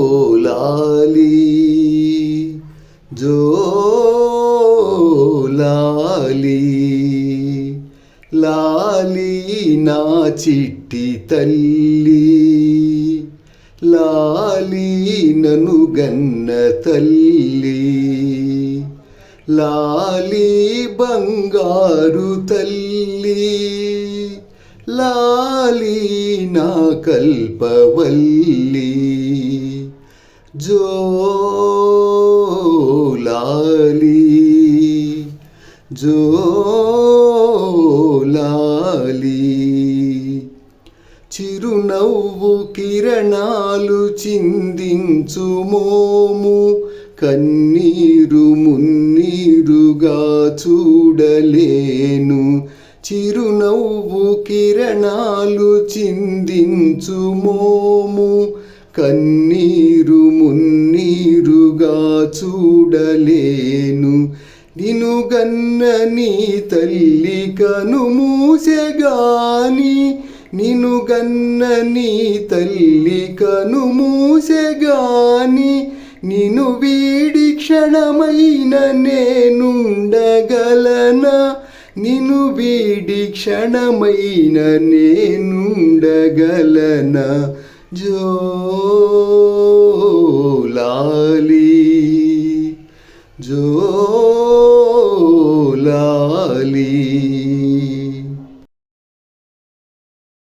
జోలాలి జోలాలి లాలి నా చిట్టి తల్లి లాలి నను గన్న తల్లి లాలి బంగారు తల్లి లాలి నా కల్పవల్లి జోలాలి జోలాలి చిరునవ్వు కిరణాలు చిందించు మోము కన్నీరు మున్నీరుగా చూడలేను చిరునవ్వు కిరణాలు చిందించు మోము కన్నీరు మున్నీరుగా చూడలేను నిను గన్న నీ తల్లి కను మూసెగాని నిను గన్న నీ తల్లి కను మూసెగాని నిను వీడి క్షణమైన నేనుండగలనా నిను వీడి క్షణమైన నేనుండగలనా జో